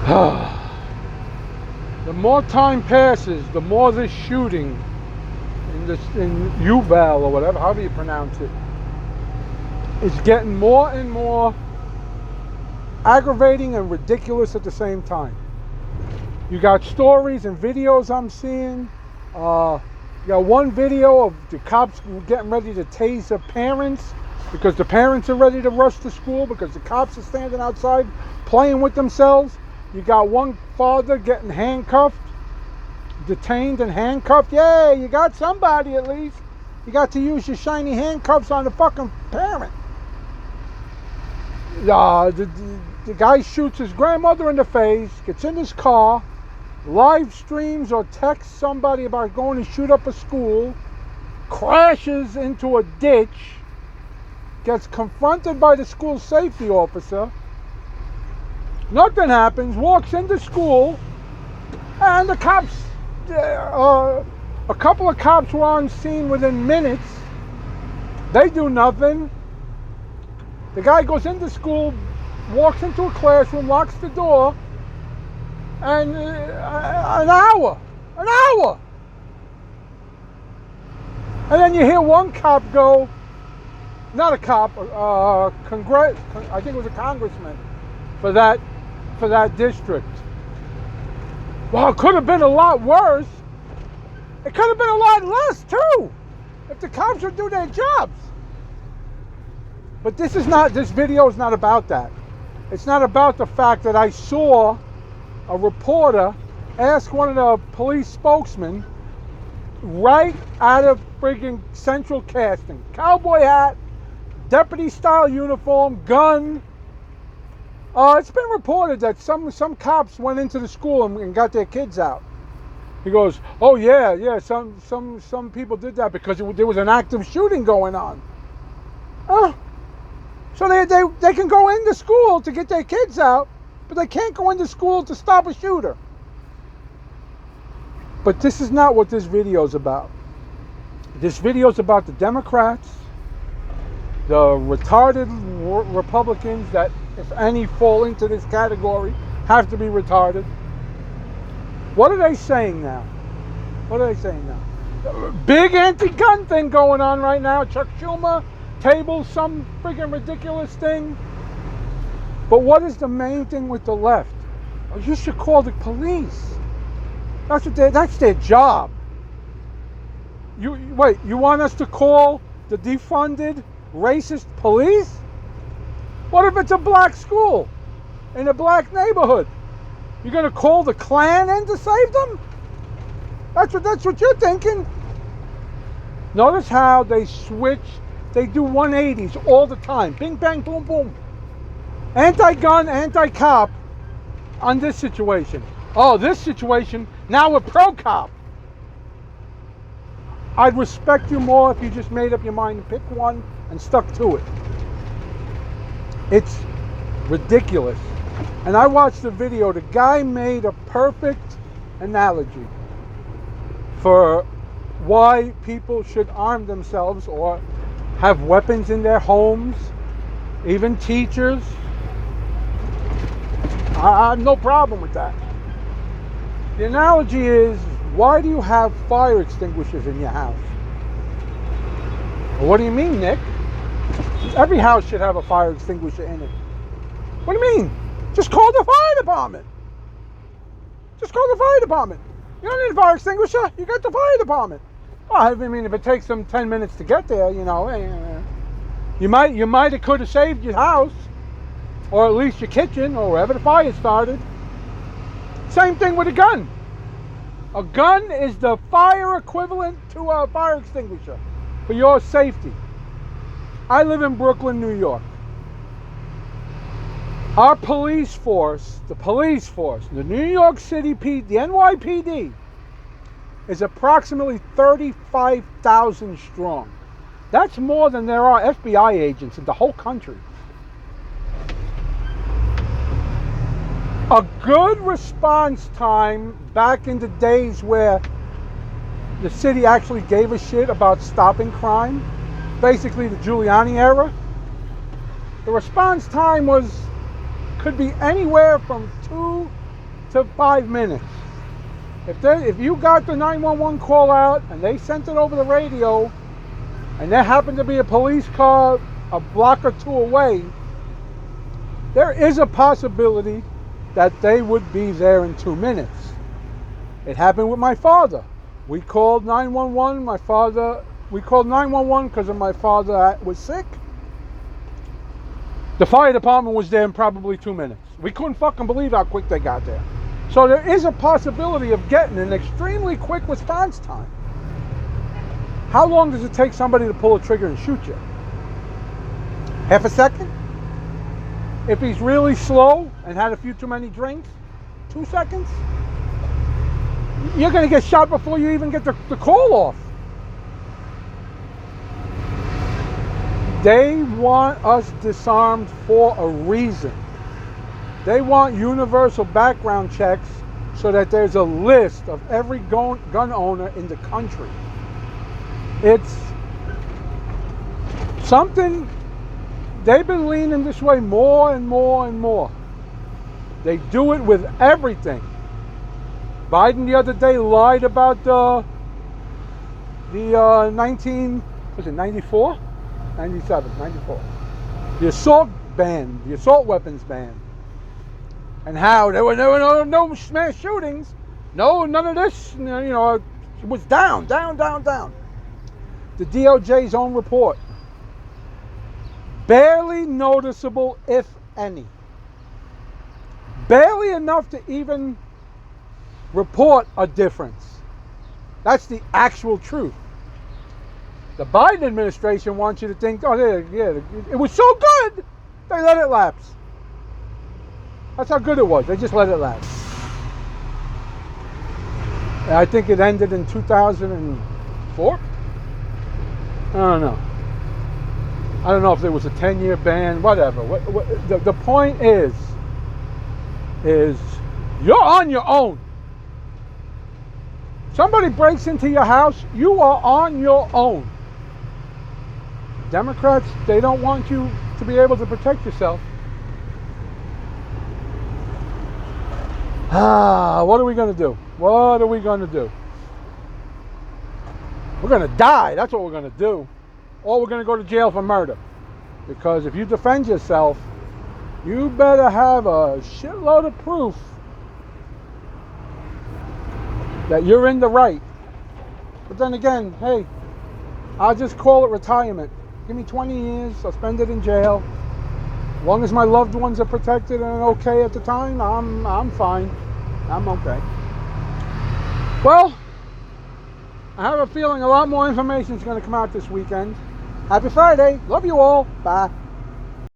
The more time passes, the more this shooting in Uvalde or whatever, however you pronounce it, is getting more and more aggravating and ridiculous at the same time. You got stories and videos I'm seeing. You got one video of the cops getting ready to tase the parents because the parents are ready to rush to school because the cops are standing outside playing with themselves. You got one father getting handcuffed, detained and handcuffed. Yeah, you got somebody at least. You got to use your shiny handcuffs on the fucking parent. The guy shoots his grandmother in the face, gets in his car, live streams or texts somebody about going to shoot up a school, crashes into a ditch, gets confronted by the school safety officer. Nothing happens, walks into school, and the cops, a couple of cops were on scene within minutes. They do nothing. The guy goes into school, walks into a classroom, locks the door, and an hour. And then you hear one cop go, not a cop, I think it was a congressman for that district. Well, it could have been a lot worse. It could have been a lot less too, if the cops would do their jobs. But this video is not about that. It's not about the fact that I saw a reporter ask one of the police spokesmen right out of friggin' central casting. Cowboy hat, deputy style uniform, gun. It's been reported that some cops went into the school and got their kids out. He goes, oh yeah, some people did that because there was an active shooting going on. So they can go into school to get their kids out, but they can't go into school to stop a shooter. But this is not what this video is about. This video is about the Democrats, the retarded Republicans that, if any, fall into this category, have to be retarded. What are they saying now? Big anti-gun thing going on right now. Chuck Schumer tables some freaking ridiculous thing. But what is the main thing with the left? Oh, you should call the police. That's their job. You want us to call the defunded racist police? What if it's a black school in a black neighborhood? You're going to call the Klan in to save them? That's what you're thinking. Notice how they switch. They do 180s all the time. Bing, bang, boom, boom. Anti-gun, anti-cop on this situation. Oh, this situation, now we're pro-cop. I'd respect you more if you just made up your mind and picked one and stuck to it. It's ridiculous. And I watched the video. The guy made a perfect analogy for why people should arm themselves or have weapons in their homes, even teachers. I have no problem with that. The analogy is, why do you have fire extinguishers in your house? Well, what do you mean, Nick? Every house should have a fire extinguisher in it. What do you mean? Just call the fire department. You don't need a fire extinguisher. You got the fire department. Well, I mean, if it takes them 10 minutes to get there, you might have could have saved your house, or at least your kitchen, or wherever the fire started. Same thing with a gun. A gun is the fire equivalent to a fire extinguisher for your safety. I live in Brooklyn, New York. Our police force, the New York City the NYPD, is approximately 35,000 strong. That's more than there are FBI agents in the whole country. A good response time back in the days where the city actually gave a shit about stopping crime, basically the Giuliani era, the response time could be anywhere from 2 to 5 minutes. If you got the 911 call out and they sent it over the radio, and there happened to be a police car a block or two away, there is a possibility that they would be there in 2 minutes. It happened with my father. We called 911. We called 911 because my father was sick. The fire department was there in probably 2 minutes. We couldn't fucking believe how quick they got there. So there is a possibility of getting an extremely quick response time. How long does it take somebody to pull a trigger and shoot you? Half a second? If he's really slow and had a few too many drinks, 2 seconds? You're going to get shot before you even get the call off. They want us disarmed for a reason. They want universal background checks so that there's a list of every gun owner in the country. It's something, they've been leaning this way more and more and more. They do it with everything. Biden the other day lied about the 94? 97, 94. The assault ban, the assault weapons ban. And how there were no mass shootings. No, none of this, it was down. The DOJ's own report. Barely noticeable, if any. Barely enough to even report a difference. That's the actual truth. The Biden administration wants you to think, it was so good, they let it lapse. That's how good it was. They just let it lapse. And I think it ended in 2004. I don't know. I don't know if there was a 10-year ban, whatever. The point is you're on your own. Somebody breaks into your house, you are on your own. Democrats, they don't want you to be able to protect yourself. What are we going to do? What are we going to do? We're going to die. That's what we're going to do. Or we're going to go to jail for murder. Because if you defend yourself, you better have a shitload of proof that you're in the right. But then again, hey, I'll just call it retirement. Give me 20 years, I'll spend it in jail. As long as my loved ones are protected and okay at the time, I'm fine. I'm okay. Well, I have a feeling a lot more information is going to come out this weekend. Happy Friday. Love you all. Bye.